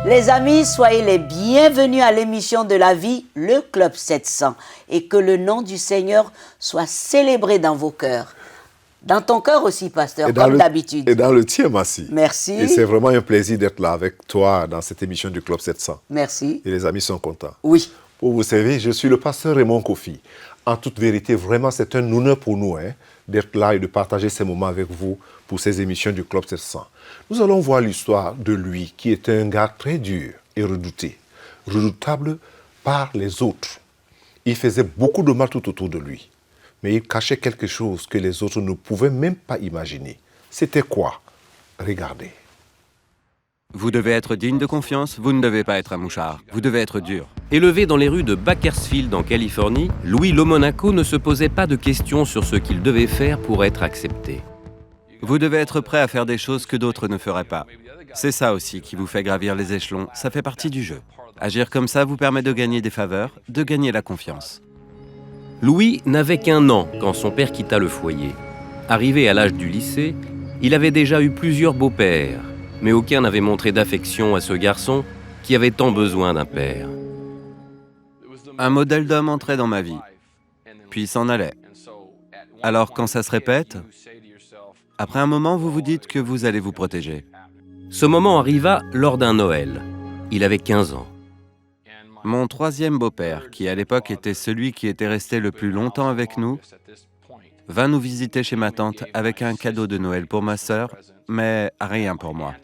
Les amis, soyez les bienvenus à l'émission de la vie, le Club 700, et que le nom du Seigneur soit célébré dans vos cœurs. Dans ton cœur aussi, pasteur, comme d'habitude. Et dans le tien, Massi. Merci. Et c'est vraiment un plaisir d'être là avec toi dans cette émission du Club 700. Merci. Et les amis sont contents. Oui. Pour vous servir, je suis le pasteur Raymond Kofi. En toute vérité, vraiment, c'est un honneur pour nous d'être là et de partager ces moments avec vous pour ces émissions du Club 700. Nous allons voir l'histoire de lui, qui était un gars très dur et redouté, redoutable par les autres. Il faisait beaucoup de mal tout autour de lui, mais il cachait quelque chose que les autres ne pouvaient même pas imaginer. C'était quoi? Regardez. Vous devez être digne de confiance, vous ne devez pas être un mouchard, vous devez être dur. Élevé dans les rues de Bakersfield en Californie, Louis Lomonaco ne se posait pas de questions sur ce qu'il devait faire pour être accepté. Vous devez être prêt à faire des choses que d'autres ne feraient pas. C'est ça aussi qui vous fait gravir les échelons, ça fait partie du jeu. Agir comme ça vous permet de gagner des faveurs, de gagner la confiance. Louis n'avait qu'1 an quand son père quitta le foyer. Arrivé à l'âge du lycée, il avait déjà eu plusieurs beaux-pères, mais aucun n'avait montré d'affection à ce garçon qui avait tant besoin d'un père. Un modèle d'homme entrait dans ma vie, puis s'en allait. Alors quand ça se répète, après un moment, vous vous dites que vous allez vous protéger. Ce moment arriva lors d'un Noël. Il avait 15 ans. Mon 3e beau-père, qui à l'époque était celui qui était resté le plus longtemps avec nous, vint nous visiter chez ma tante avec un cadeau de Noël pour ma sœur, mais rien pour moi.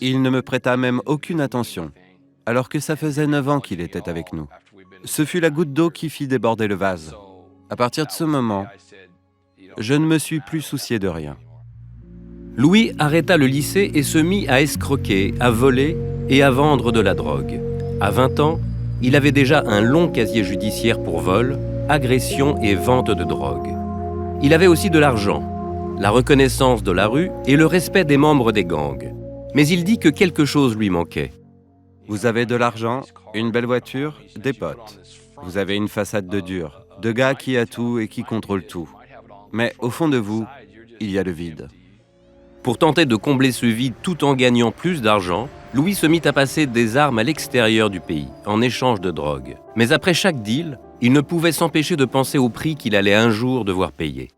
Il ne me prêta même aucune attention, alors que ça faisait 9 ans qu'il était avec nous. Ce fut la goutte d'eau qui fit déborder le vase. À partir de ce moment, je ne me suis plus soucié de rien. Louis arrêta le lycée et se mit à escroquer, à voler et à vendre de la drogue. À 20 ans, il avait déjà un long casier judiciaire pour vol, agression et vente de drogue. Il avait aussi de l'argent, la reconnaissance de la rue et le respect des membres des gangs. Mais il dit que quelque chose lui manquait. Vous avez de l'argent, une belle voiture, des potes. Vous avez une façade de dur, de gars qui a tout et qui contrôle tout. Mais au fond de vous, il y a le vide. Pour tenter de combler ce vide tout en gagnant plus d'argent, Louis se mit à passer des armes à l'extérieur du pays, en échange de drogue. Mais après chaque deal, il ne pouvait s'empêcher de penser au prix qu'il allait un jour devoir payer.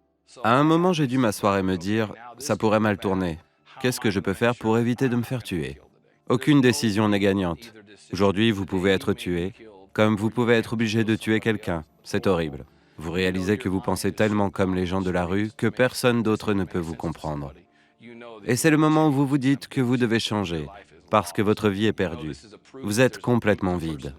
À un moment, j'ai dû m'asseoir et me dire « ça pourrait mal tourner. Qu'est-ce que je peux faire pour éviter de me faire tuer ?» Aucune décision n'est gagnante. Aujourd'hui, vous pouvez être tué, comme vous pouvez être obligé de tuer quelqu'un. C'est horrible. Vous réalisez que vous pensez tellement comme les gens de la rue que personne d'autre ne peut vous comprendre. Et c'est le moment où vous vous dites que vous devez changer, parce que votre vie est perdue. Vous êtes complètement vide.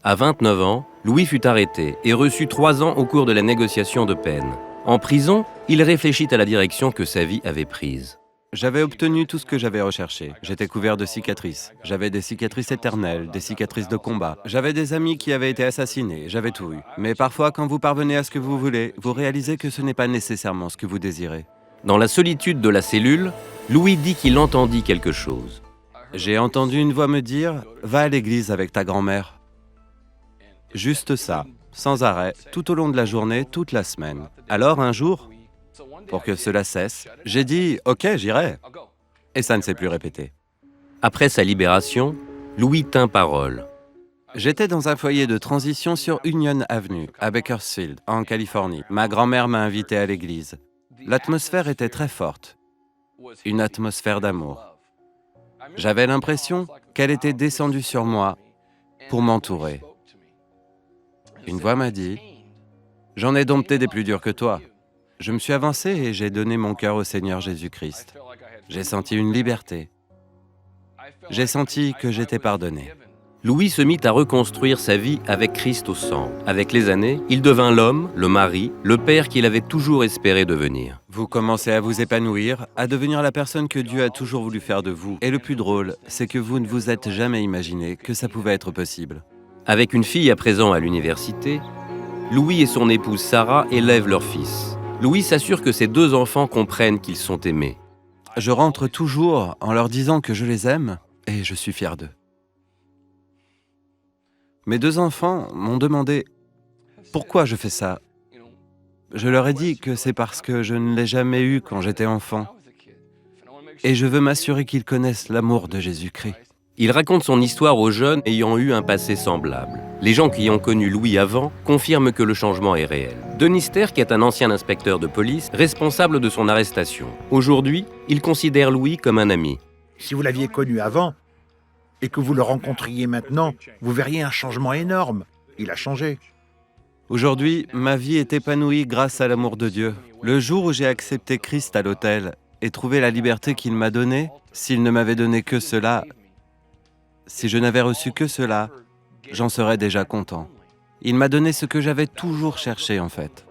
À 29 ans, Louis fut arrêté et reçut 3 ans au cours de la négociation de peine. En prison, il réfléchit à la direction que sa vie avait prise. J'avais obtenu tout ce que j'avais recherché. J'étais couvert de cicatrices. J'avais des cicatrices éternelles, des cicatrices de combat. J'avais des amis qui avaient été assassinés. J'avais tout eu. Mais parfois, quand vous parvenez à ce que vous voulez, vous réalisez que ce n'est pas nécessairement ce que vous désirez. Dans la solitude de la cellule, Louis dit qu'il entendit quelque chose. J'ai entendu une voix me dire « Va à l'église avec ta grand-mère ». Juste ça, sans arrêt, tout au long de la journée, toute la semaine. Alors un jour, pour que cela cesse, j'ai dit « Ok, j'irai ». Et ça ne s'est plus répété. Après sa libération, Louis tint parole. J'étais dans un foyer de transition sur Union Avenue, à Bakersfield, en Californie. Ma grand-mère m'a invité à l'église. L'atmosphère était très forte, une atmosphère d'amour. J'avais l'impression qu'elle était descendue sur moi pour m'entourer. Une voix m'a dit « J'en ai dompté des plus durs que toi ». Je me suis avancé et j'ai donné mon cœur au Seigneur Jésus-Christ. J'ai senti une liberté. J'ai senti que j'étais pardonné. Louis se mit à reconstruire sa vie avec Christ au centre. Avec les années, il devint l'homme, le mari, le père qu'il avait toujours espéré devenir. Vous commencez à vous épanouir, à devenir la personne que Dieu a toujours voulu faire de vous. Et le plus drôle, c'est que vous ne vous êtes jamais imaginé que ça pouvait être possible. Avec une fille à présent à l'université, Louis et son épouse Sarah élèvent leur fils. Louis s'assure que ses 2 enfants comprennent qu'ils sont aimés. Je rentre toujours en leur disant que je les aime et je suis fier d'eux. Mes 2 enfants m'ont demandé pourquoi je fais ça. Je leur ai dit que c'est parce que je ne l'ai jamais eu quand j'étais enfant. Et je veux m'assurer qu'ils connaissent l'amour de Jésus-Christ. Il raconte son histoire aux jeunes ayant eu un passé semblable. Les gens qui ont connu Louis avant confirment que le changement est réel. Denis Sterck est un ancien inspecteur de police, responsable de son arrestation. Aujourd'hui, il considère Louis comme un ami. Si vous l'aviez connu avant et que vous le rencontriez maintenant, vous verriez un changement énorme. Il a changé. Aujourd'hui, ma vie est épanouie grâce à l'amour de Dieu. Le jour où j'ai accepté Christ à l'autel et trouvé la liberté qu'il m'a donnée, s'il ne m'avait donné que cela, si je n'avais reçu que cela, j'en serais déjà content. Il m'a donné ce que j'avais toujours cherché en fait.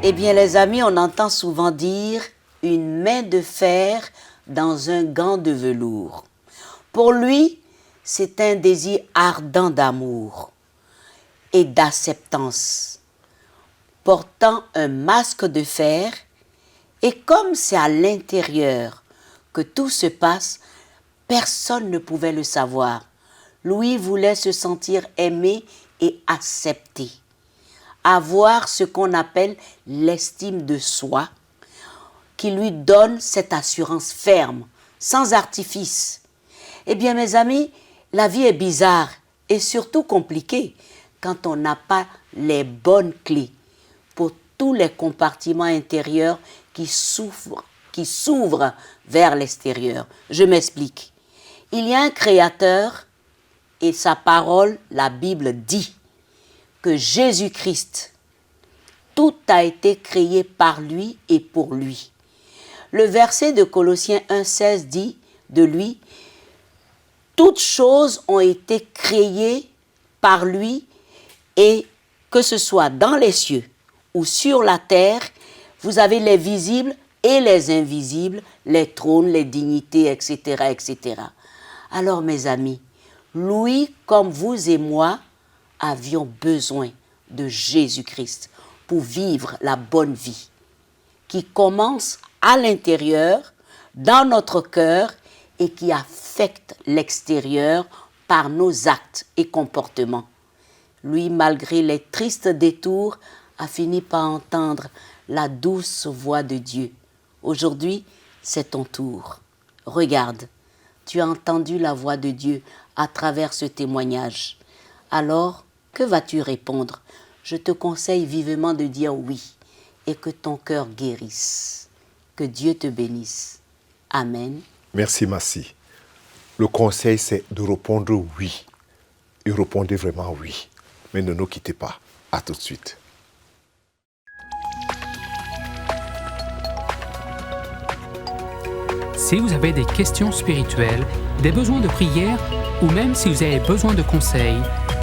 Eh bien les amis, on entend souvent dire une main de fer dans un gant de velours. Pour lui, c'est un désir ardent d'amour et d'acceptance, portant un masque de fer, et comme c'est à l'intérieur que tout se passe, personne ne pouvait le savoir. Louis voulait se sentir aimé et accepté, avoir ce qu'on appelle l'estime de soi, qui lui donne cette assurance ferme, sans artifice. Eh bien mes amis, la vie est bizarre et surtout compliquée quand on n'a pas les bonnes clés pour tous les compartiments intérieurs qui s'ouvrent vers l'extérieur. Je m'explique. Il y a un créateur et sa parole, la Bible dit que Jésus-Christ, tout a été créé par lui et pour lui. Le verset de Colossiens 1,16 dit de lui, toutes choses ont été créées par lui et que ce soit dans les cieux ou sur la terre, vous avez les visibles et les invisibles, les trônes, les dignités, etc., etc. Alors mes amis, Louis, comme vous et moi, avions besoin de Jésus-Christ pour vivre la bonne vie qui commence à l'intérieur, dans notre cœur et qui affecte l'extérieur par nos actes et comportements. Lui, malgré les tristes détours, a fini par entendre la douce voix de Dieu. Aujourd'hui, c'est ton tour. Regarde, tu as entendu la voix de Dieu à travers ce témoignage. Alors, que vas-tu répondre? Je te conseille vivement de dire oui et que ton cœur guérisse. Que Dieu te bénisse. Amen. Merci, Massi. Le conseil, c'est de répondre oui. Et répondez vraiment oui. Mais ne nous quittez pas. À tout de suite. Si vous avez des questions spirituelles, des besoins de prière ou même si vous avez besoin de conseils,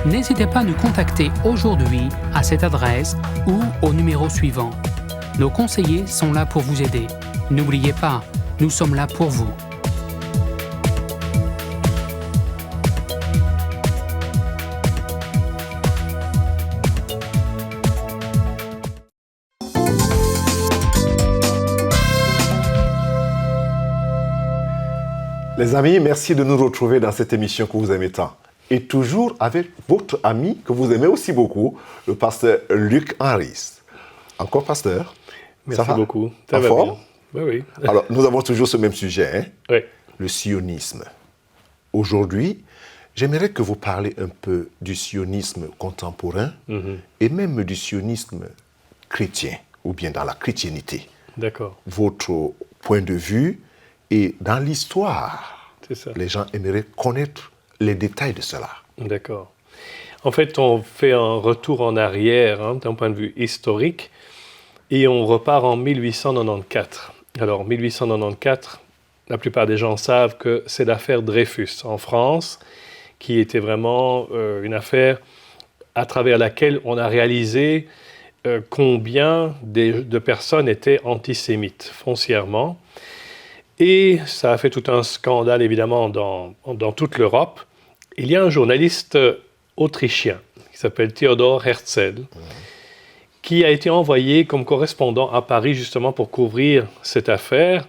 n'hésitez pas à nous contacter aujourd'hui à cette adresse ou au numéro suivant. Nos conseillers sont là pour vous aider. N'oubliez pas, nous sommes là pour vous. Les amis, merci de nous retrouver dans cette émission que vous aimez tant. Et toujours avec votre ami que vous aimez aussi beaucoup, le pasteur Luc Henris. Encore pasteur. Merci beaucoup. Ça va bien. Oui, oui. Alors, nous avons toujours ce même sujet, hein? Oui. Le sionisme. Aujourd'hui, j'aimerais que vous parliez un peu du sionisme contemporain et même du sionisme chrétien, ou bien dans la chrétienté. D'accord. Votre point de vue. Et dans l'histoire, les gens aimeraient connaître les détails de cela. D'accord. En fait, on fait un retour en arrière d'un point de vue historique et on repart en 1894. Alors, 1894, la plupart des gens savent que c'est l'affaire Dreyfus en France, qui était vraiment une affaire à travers laquelle on a réalisé combien de personnes étaient antisémites, foncièrement. Et ça a fait tout un scandale, évidemment, dans toute l'Europe. Il y a un journaliste autrichien qui s'appelle Theodor Herzl, qui a été envoyé comme correspondant à Paris, justement, pour couvrir cette affaire.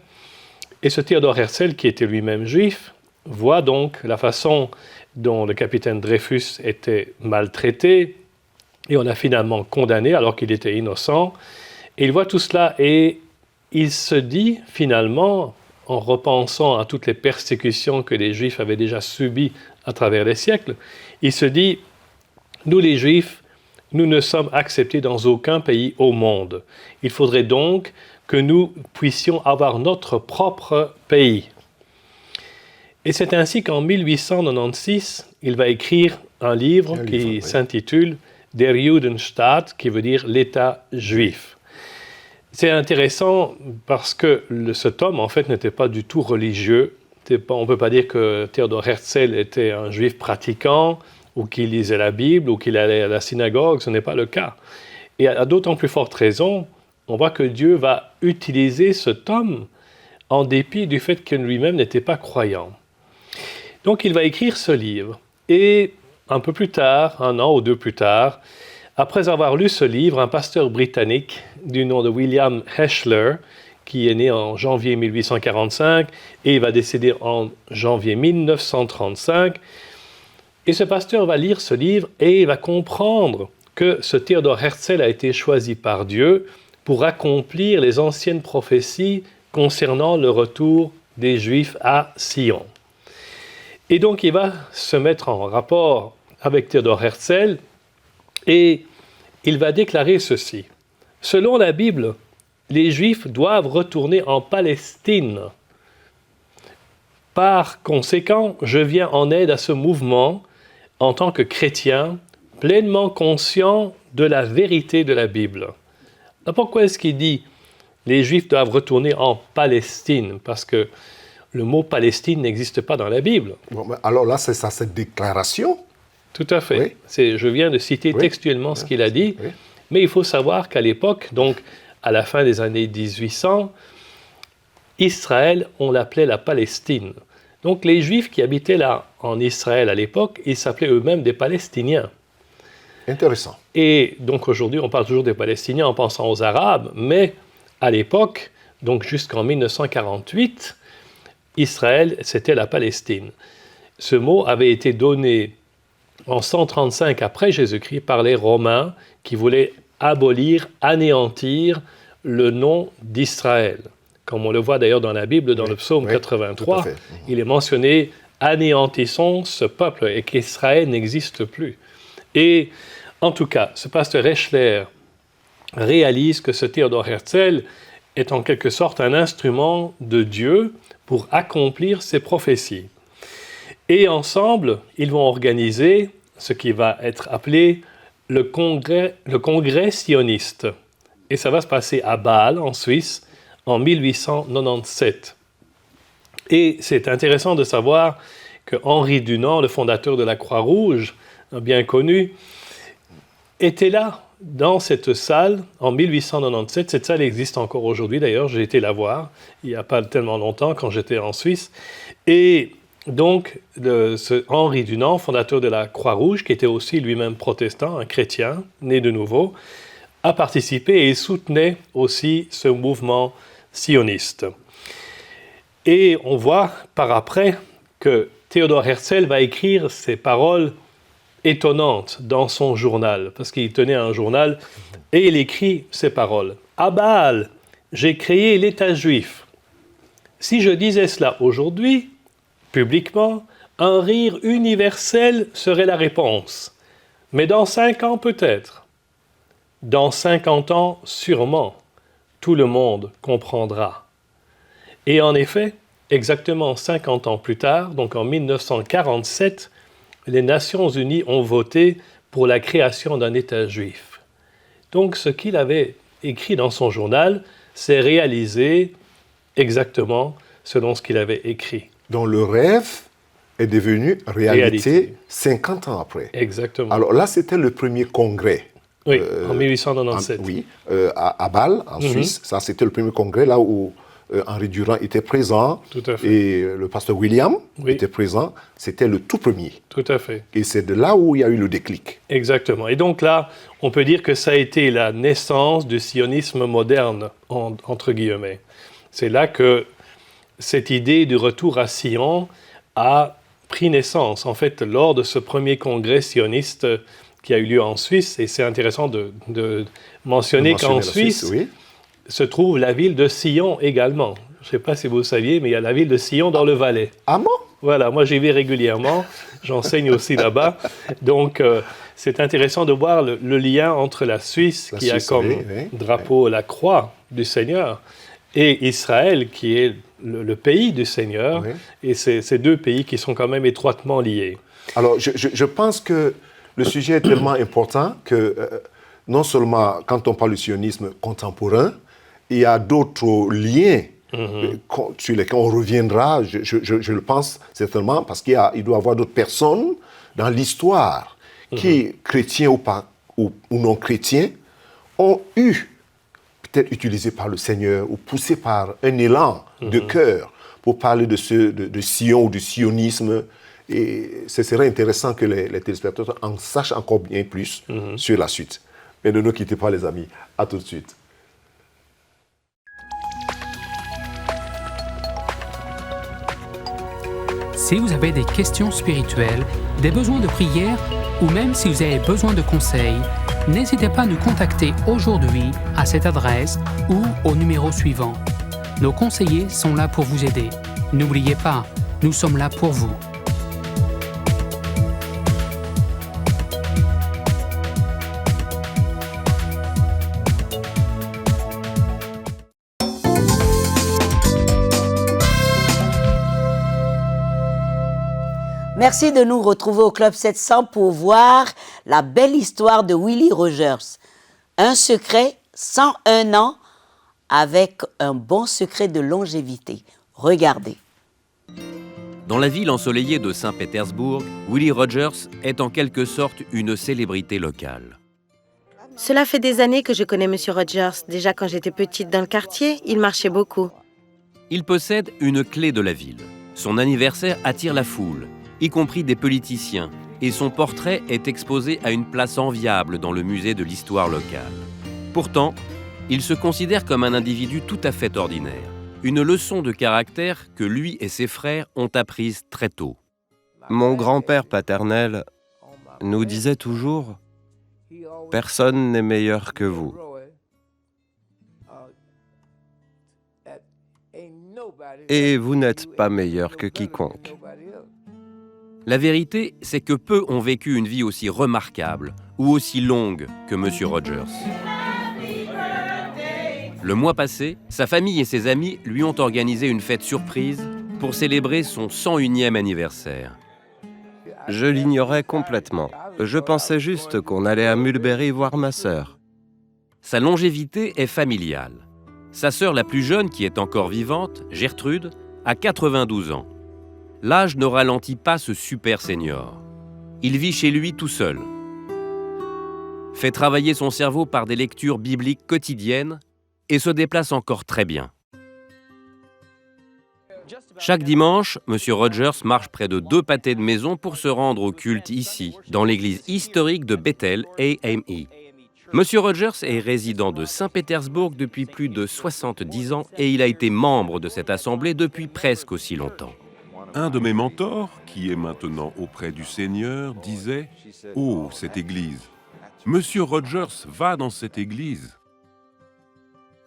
Et ce Theodor Herzl, qui était lui-même juif, voit donc la façon dont le capitaine Dreyfus était maltraité, et on l'a finalement condamné alors qu'il était innocent. Et il voit tout cela et il se dit, finalement, en repensant à toutes les persécutions que les Juifs avaient déjà subies à travers les siècles, il se dit, nous les Juifs, nous ne sommes acceptés dans aucun pays au monde. Il faudrait donc que nous puissions avoir notre propre pays. Et c'est ainsi qu'en 1896, il va écrire un livre qui s'intitule Der Judenstaat, qui veut dire l'État juif. C'est intéressant parce que cet homme, en fait, n'était pas du tout religieux. On ne peut pas dire que Theodor Herzl était un juif pratiquant, ou qu'il lisait la Bible, ou qu'il allait à la synagogue. Ce n'est pas le cas. Et à d'autant plus forte raison, on voit que Dieu va utiliser cet homme en dépit du fait que lui-même n'était pas croyant. Donc il va écrire ce livre. Et un peu plus tard, 1 an ou 2 plus tard, après avoir lu ce livre, un pasteur britannique du nom de William Heschler, qui est né en janvier 1845 et il va décéder en janvier 1935, et ce pasteur va lire ce livre et il va comprendre que ce Theodor Herzl a été choisi par Dieu pour accomplir les anciennes prophéties concernant le retour des Juifs à Sion. Et donc il va se mettre en rapport avec Theodor Herzl et il va déclarer ceci. Selon la Bible, les Juifs doivent retourner en Palestine. Par conséquent, je viens en aide à ce mouvement en tant que chrétien, pleinement conscient de la vérité de la Bible. Alors pourquoi est-ce qu'il dit les Juifs doivent retourner en Palestine? Parce que le mot Palestine n'existe pas dans la Bible. Bon, alors là, c'est ça, cette déclaration. Tout à fait. Oui. Je viens de citer textuellement ce qu'il a dit, mais il faut savoir qu'à l'époque, donc à la fin des années 1800, Israël, on l'appelait la Palestine. Donc les Juifs qui habitaient là en Israël à l'époque, ils s'appelaient eux-mêmes des Palestiniens. Intéressant. Et donc aujourd'hui, on parle toujours des Palestiniens en pensant aux Arabes, mais à l'époque, donc jusqu'en 1948, Israël, c'était la Palestine. Ce mot avait été donné en 135 après Jésus-Christ par les Romains qui voulaient abolir, anéantir le nom d'Israël. Comme on le voit d'ailleurs dans la Bible, dans le psaume 83, il est mentionné « Anéantissons ce peuple » et qu'Israël n'existe plus. Et en tout cas, ce pasteur Heschler réalise que ce Theodor Herzl est en quelque sorte un instrument de Dieu pour accomplir ses prophéties. Et ensemble, ils vont organiser ce qui va être appelé le congrès sioniste. Et ça va se passer à Bâle, en Suisse, en 1897. Et c'est intéressant de savoir que Henri Dunant, le fondateur de la Croix-Rouge, bien connu, était là, dans cette salle, en 1897. Cette salle existe encore aujourd'hui, d'ailleurs, j'ai été la voir, il n'y a pas tellement longtemps, quand j'étais en Suisse. Et donc, ce Henri Dunant, fondateur de la Croix-Rouge, qui était aussi lui-même protestant, un chrétien, né de nouveau, a participé et soutenait aussi ce mouvement sioniste. Et on voit par après que Theodor Herzl va écrire ces paroles étonnantes dans son journal, parce qu'il tenait un journal, et il écrit ces paroles. « À Bâle, j'ai créé l'État juif. Si je disais cela aujourd'hui, publiquement, un rire universel serait la réponse. Mais dans 5 ans peut-être. Dans 50 ans sûrement, tout le monde comprendra. » Et en effet, exactement 50 ans plus tard, donc en 1947, les Nations Unies ont voté pour la création d'un État juif. Donc ce qu'il avait écrit dans son journal, c'est réalisé exactement selon ce qu'il avait écrit. Donc le rêve est devenu réalité 50 ans après. Exactement. Alors là, c'était le premier congrès. Oui, en 1897. À Bâle, en Suisse. Ça, c'était le premier congrès, là où Henri Dunant était présent. Tout à fait. Et le pasteur William était présent. C'était le tout premier. Tout à fait. Et c'est de là où il y a eu le déclic. Exactement. Et donc là, on peut dire que ça a été la naissance du sionisme moderne, entre guillemets. C'est là que cette idée du retour à Sion a pris naissance, en fait, lors de ce premier congrès sioniste qui a eu lieu en Suisse. Et c'est intéressant de mentionner qu'en Suisse se trouve la ville de Sion également. Je ne sais pas si vous le saviez, mais il y a la ville de Sion dans le Valais. Ah bon? Voilà, moi j'y vais régulièrement, j'enseigne aussi là-bas. Donc c'est intéressant de voir le lien entre la Suisse, qui a comme drapeau la croix du Seigneur, et Israël, qui est le pays du Seigneur. Oui. Et c'est ces deux pays qui sont quand même étroitement liés. Alors je pense que le sujet est tellement important que non seulement quand on parle du sionisme contemporain, il y a d'autres liens sur lesquels on reviendra, je le pense certainement, parce qu'il doit y avoir d'autres personnes dans l'histoire qui, chrétiens ou non chrétiens, ont eu, peut-être utilisés par le Seigneur ou poussés par un élan de cœur pour parler de Sion ou du sionisme. Et ce serait intéressant que les téléspectateurs en sachent encore bien plus sur la suite. Mais ne nous quittez pas, les amis. À tout de suite. Si vous avez des questions spirituelles, des besoins de prière ou même si vous avez besoin de conseils, n'hésitez pas à nous contacter aujourd'hui à cette adresse ou au numéro suivant. Nos conseillers sont là pour vous aider. N'oubliez pas, nous sommes là pour vous. Merci de nous retrouver au Club 700 pour voir la belle histoire de Willie Rogers. Un secret 101 ans avec un bon secret de longévité. Regardez. Dans la ville ensoleillée de Saint-Pétersbourg, Willie Rogers est en quelque sorte une célébrité locale. Cela fait des années que je connais M. Rogers. Déjà quand j'étais petite dans le quartier, il marchait beaucoup. Il possède une clé de la ville. Son anniversaire attire la foule, y compris des politiciens, et son portrait est exposé à une place enviable dans le musée de l'histoire locale. Pourtant, il se considère comme un individu tout à fait ordinaire, une leçon de caractère que lui et ses frères ont apprise très tôt. Mon grand-père paternel nous disait toujours « Personne n'est meilleur que vous ». Et vous n'êtes pas meilleur que quiconque. La vérité, c'est que peu ont vécu une vie aussi remarquable ou aussi longue que M. Rogers. Le mois passé, sa famille et ses amis lui ont organisé une fête surprise pour célébrer son 101e anniversaire. Je l'ignorais complètement. Je pensais juste qu'on allait à Mulberry voir ma sœur. Sa longévité est familiale. Sa sœur la plus jeune, qui est encore vivante, Gertrude, a 92 ans. L'âge ne ralentit pas ce super senior. Il vit chez lui tout seul. Fait travailler son cerveau par des lectures bibliques quotidiennes et se déplace encore très bien. Chaque dimanche, M. Rogers marche près de 2 pâtés de maison pour se rendre au culte ici, dans l'église historique de Bethel, AME. M. Rogers est résident de Saint-Pétersbourg depuis plus de 70 ans et il a été membre de cette assemblée depuis presque aussi longtemps. Un de mes mentors, qui est maintenant auprès du Seigneur, disait « Oh, cette église! Monsieur Rogers va dans cette église !»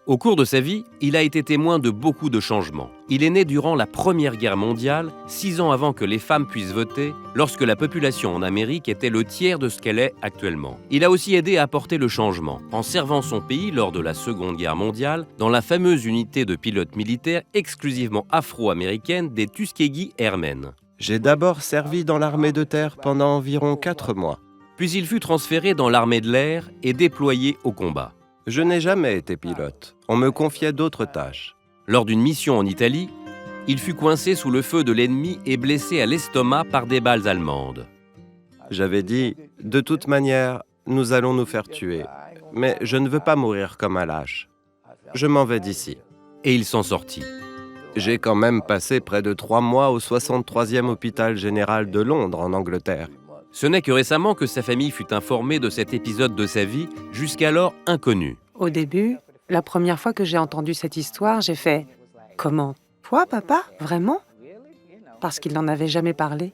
Au cours de sa vie, il a été témoin de beaucoup de changements. Il est né durant la Première Guerre mondiale, 6 ans avant que les femmes puissent voter, lorsque la population en Amérique était le tiers de ce qu'elle est actuellement. Il a aussi aidé à apporter le changement, en servant son pays lors de la Seconde Guerre mondiale, dans la fameuse unité de pilotes militaires exclusivement afro-américaine des Tuskegee Airmen. J'ai d'abord servi dans l'armée de terre pendant environ 4 mois. Puis il fut transféré dans l'armée de l'air et déployé au combat. Je n'ai jamais été pilote. On me confiait d'autres tâches. Lors d'une mission en Italie, il fut coincé sous le feu de l'ennemi et blessé à l'estomac par des balles allemandes. J'avais dit, de toute manière, nous allons nous faire tuer. Mais je ne veux pas mourir comme un lâche. Je m'en vais d'ici. Et il s'en sortit. J'ai quand même passé près de 3 mois au 63e hôpital général de Londres, en Angleterre. Ce n'est que récemment que sa famille fut informée de cet épisode de sa vie, jusqu'alors inconnu. Au début, la première fois que j'ai entendu cette histoire, j'ai fait « Comment? Toi, papa? Vraiment ?» Parce qu'il n'en avait jamais parlé.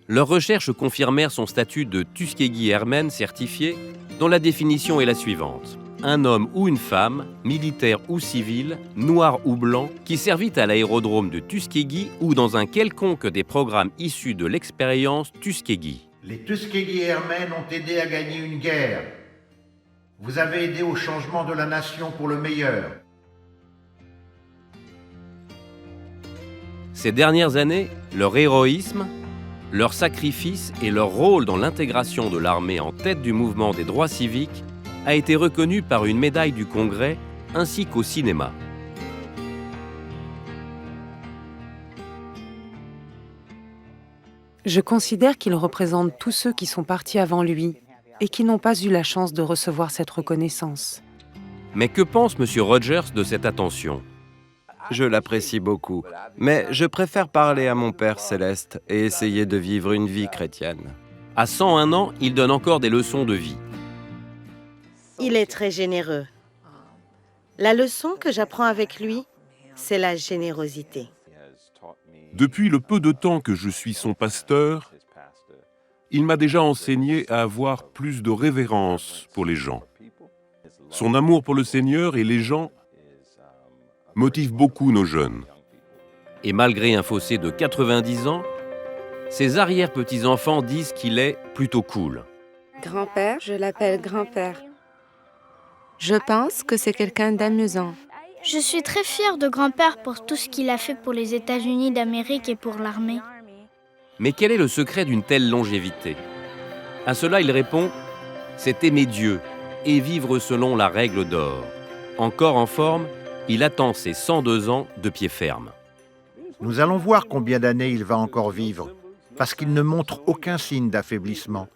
Leurs recherches confirmèrent son statut de Tuskegee Airman certifié, dont la définition est la suivante. un homme ou une femme, militaire ou civil, noir ou blanc, qui servit à l'aérodrome de Tuskegee ou dans un quelconque des programmes issus de l'expérience Tuskegee. Les Tuskegee Airmen ont aidé à gagner une guerre. Vous avez aidé au changement de la nation pour le meilleur. Ces dernières années, leur héroïsme, leur sacrifice et leur rôle dans l'intégration de l'armée en tête du mouvement des droits civiques a été reconnu par une médaille du Congrès ainsi qu'au cinéma. Je considère qu'il représente tous ceux qui sont partis avant lui et qui n'ont pas eu la chance de recevoir cette reconnaissance. Mais que pense M. Rogers de cette attention ? Je l'apprécie beaucoup, mais je préfère parler à mon Père céleste et essayer de vivre une vie chrétienne. À 101 ans, il donne encore des leçons de vie. Il est très généreux. La leçon que j'apprends avec lui, c'est la générosité. Depuis le peu de temps que je suis son pasteur, il m'a déjà enseigné à avoir plus de révérence pour les gens. Son amour pour le Seigneur et les gens motive beaucoup nos jeunes. Et malgré un fossé de 90 ans, ses arrière-petits-enfants disent qu'il est plutôt cool. Grand-père, je l'appelle grand-père. Je pense que c'est quelqu'un d'amusant. Je suis très fière de grand-père pour tout ce qu'il a fait pour les États-Unis d'Amérique et pour l'armée. Mais quel est le secret d'une telle longévité ? À cela, il répond « C'est aimer Dieu et vivre selon la règle d'or. » Encore en forme, il attend ses 102 ans de pied ferme. Nous allons voir combien d'années il va encore vivre, parce qu'il ne montre aucun signe d'affaiblissement.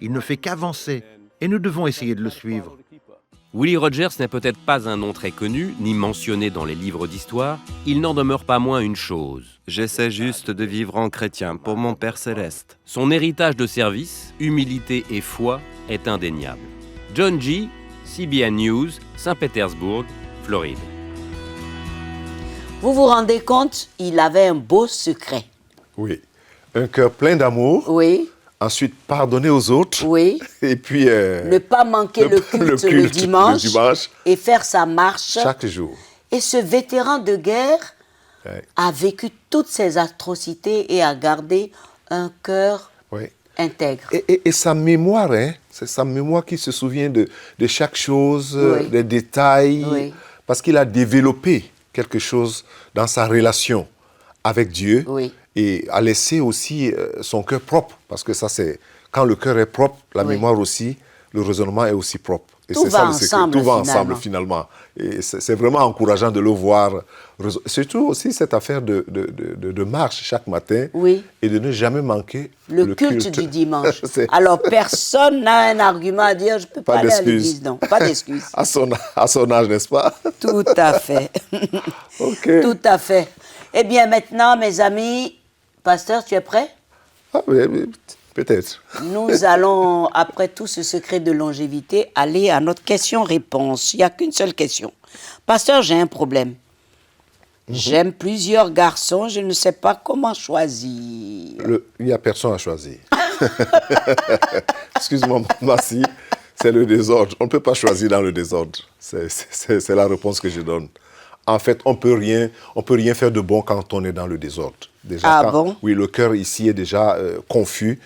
Il ne fait qu'avancer, et nous devons essayer de le suivre. Willie Rogers n'est peut-être pas un nom très connu, ni mentionné dans les livres d'histoire. Il n'en demeure pas moins une chose. J'essaie juste de vivre en chrétien pour mon Père céleste. Son héritage de service, humilité et foi est indéniable. John Gee, CBN News, Saint-Pétersbourg, Floride. Vous vous rendez compte, il avait un beau secret. Oui, un cœur plein d'amour. Oui. Ensuite, pardonner aux autres. Oui. Et puis... ne pas manquer le culte le dimanche et faire sa marche. Chaque jour. Et ce vétéran de guerre a vécu toutes ces atrocités et a gardé un cœur intègre. Et sa mémoire, c'est sa mémoire qui se souvient de chaque chose, des détails, parce qu'il a développé quelque chose dans sa relation avec Dieu. Et a laissé aussi son cœur propre, parce que ça c'est, quand le cœur est propre, la mémoire aussi, le raisonnement est aussi propre. Et tout va ensemble, tout va ensemble finalement. Et c'est vraiment encourageant de le voir. Surtout aussi cette affaire de marche chaque matin et de ne jamais manquer le culte du dimanche. Alors personne n'a un argument à dire, je ne peux pas aller à l'église, non, pas d'excuse. À son âge, n'est-ce pas? Tout à fait. Tout à fait. Eh bien maintenant, mes amis, pasteur, tu es prêt? Peut-être. Nous allons, après tout ce secret de longévité, aller à notre question-réponse. Il n'y a qu'une seule question. Pasteur, j'ai un problème. J'aime plusieurs garçons, je ne sais pas comment choisir. Il n'y a personne à choisir. Excuse-moi, Massi, c'est le désordre. On ne peut pas choisir dans le désordre. C'est la réponse que je donne. En fait, on peut rien faire de bon quand on est dans le désordre. Déjà, bon? Oui, le cœur ici est déjà confus.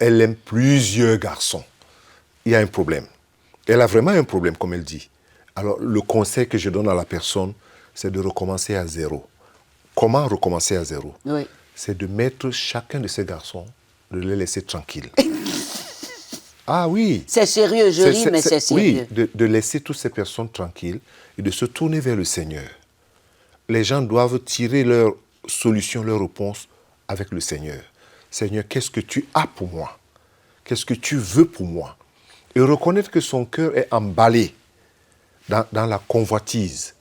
Elle aime plusieurs garçons. Il y a un problème. Elle a vraiment un problème, comme elle dit. Alors, le conseil que je donne à la personne, c'est de recommencer à zéro. Comment recommencer à zéro? C'est de mettre chacun de ces garçons, de les laisser tranquilles. Ah oui. C'est sérieux, je ris, mais c'est sérieux. Oui, de laisser toutes ces personnes tranquilles et de se tourner vers le Seigneur. Les gens doivent tirer leur solution, leur réponse avec le Seigneur. Seigneur, qu'est-ce que tu as pour moi? Qu'est-ce que tu veux pour moi? Et reconnaître que son cœur est emballé dans la convoitise.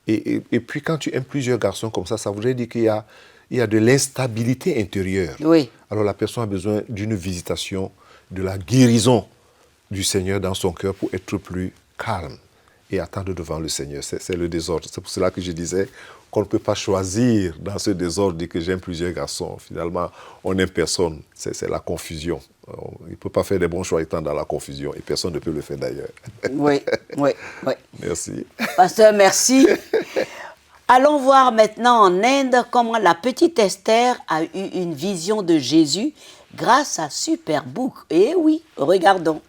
Et puis quand tu aimes plusieurs garçons comme ça voudrait dire qu'il y a de l'instabilité intérieure. Alors la personne a besoin d'une visitation, de la guérison du Seigneur dans son cœur pour être plus calme et attendre devant le Seigneur. C'est le désordre. C'est pour cela que je disais, qu'on ne peut pas choisir dans ce désordre, dire que j'aime plusieurs garçons. Finalement, on n'aime personne. C'est la confusion. Il ne peut pas faire des bons choix étant dans la confusion. Et personne ne peut le faire d'ailleurs. Oui. Merci. Pasteur, merci. Allons voir maintenant en Inde comment la petite Esther a eu une vision de Jésus grâce à Superbook. Eh oui, regardons.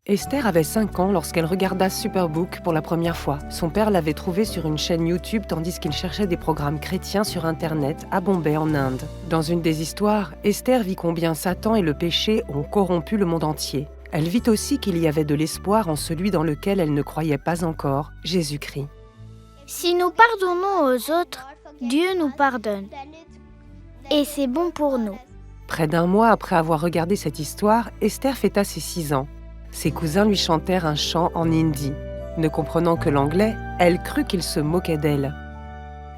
Esther avait 5 ans lorsqu'elle regarda Superbook pour la première fois. Son père l'avait trouvé sur une chaîne YouTube tandis qu'il cherchait des programmes chrétiens sur Internet à Bombay en Inde. Dans une des histoires, Esther vit combien Satan et le péché ont corrompu le monde entier. Elle vit aussi qu'il y avait de l'espoir en celui dans lequel elle ne croyait pas encore, Jésus-Christ. Si nous pardonnons aux autres, Dieu nous pardonne. Et c'est bon pour nous. Près d'un mois après avoir regardé cette histoire, Esther fêta ses 6 ans. Ses cousins lui chantèrent un chant en hindi. Ne comprenant que l'anglais, elle crut qu'il se moquait d'elle.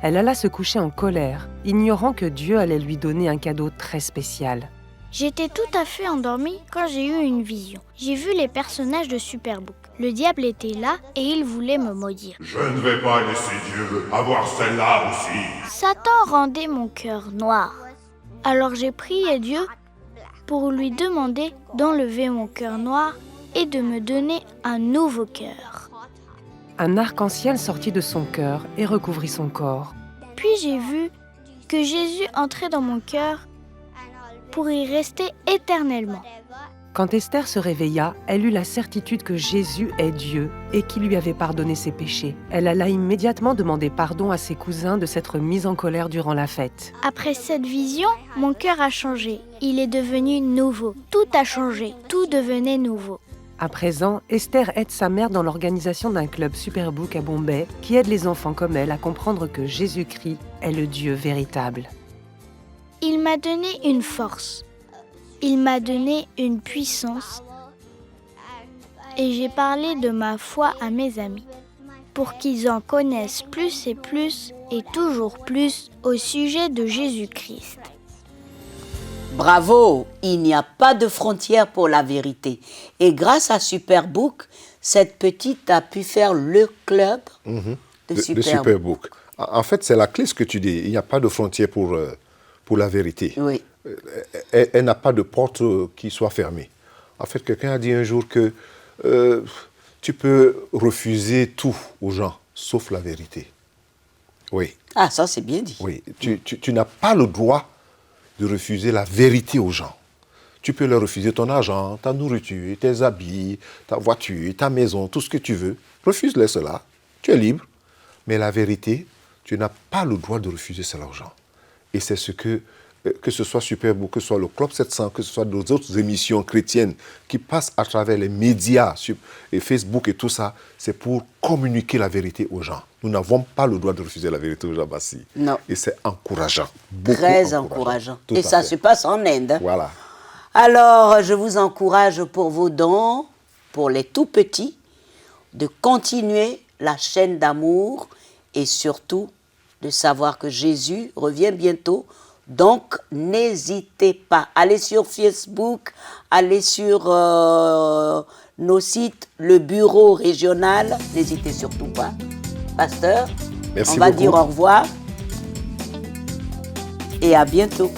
Elle alla se coucher en colère, ignorant que Dieu allait lui donner un cadeau très spécial. J'étais tout à fait endormie quand j'ai eu une vision. J'ai vu les personnages de Superbook. Le diable était là et il voulait me maudire. Je ne vais pas laisser Dieu avoir celle-là aussi. Satan rendait mon cœur noir. Alors j'ai prié Dieu pour lui demander d'enlever mon cœur noir et de me donner un nouveau cœur. Un arc-en-ciel sortit de son cœur et recouvrit son corps. Puis j'ai vu que Jésus entrait dans mon cœur pour y rester éternellement. Quand Esther se réveilla, elle eut la certitude que Jésus est Dieu et qu'il lui avait pardonné ses péchés. Elle alla immédiatement demander pardon à ses cousins de s'être mise en colère durant la fête. Après cette vision, mon cœur a changé. Il est devenu nouveau. Tout a changé. Tout devenait nouveau. À présent, Esther aide sa mère dans l'organisation d'un club Superbook à Bombay qui aide les enfants comme elle à comprendre que Jésus-Christ est le Dieu véritable. Il m'a donné une force. Il m'a donné une puissance. Et j'ai parlé de ma foi à mes amis pour qu'ils en connaissent plus et toujours plus au sujet de Jésus-Christ. Bravo, il n'y a pas de frontière pour la vérité. Et grâce à Superbook, cette petite a pu faire le club de Superbook. En fait, c'est la clé ce que tu dis. Il n'y a pas de frontière pour la vérité. Oui. Elle n'a pas de porte qui soit fermée. En fait, quelqu'un a dit un jour que tu peux refuser tout aux gens, sauf la vérité. Oui. Ah, ça c'est bien dit. Oui, tu n'as pas le droit de refuser la vérité aux gens. Tu peux leur refuser ton argent, ta nourriture, tes habits, ta voiture, ta maison, tout ce que tu veux. Refuse-les cela. Tu es libre. Mais la vérité, tu n'as pas le droit de refuser cela aux gens. Et c'est ce que ce soit Superbook, que ce soit le Club 700, que ce soit d'autres autres émissions chrétiennes qui passent à travers les médias et Facebook et tout ça, c'est pour communiquer la vérité aux gens. Nous n'avons pas le droit de refuser la vérité aux gens, Bassi. Non. Et c'est encourageant. Très encourageant. Et ça se passe en Inde. Voilà. Alors, je vous encourage pour vos dons, pour les tout petits, de continuer la chaîne d'amour et surtout de savoir que Jésus revient bientôt. Donc, n'hésitez pas. Allez sur Facebook, allez sur nos sites, le bureau régional. N'hésitez surtout pas. Pasteur, merci on va beaucoup. dire au revoir et à bientôt.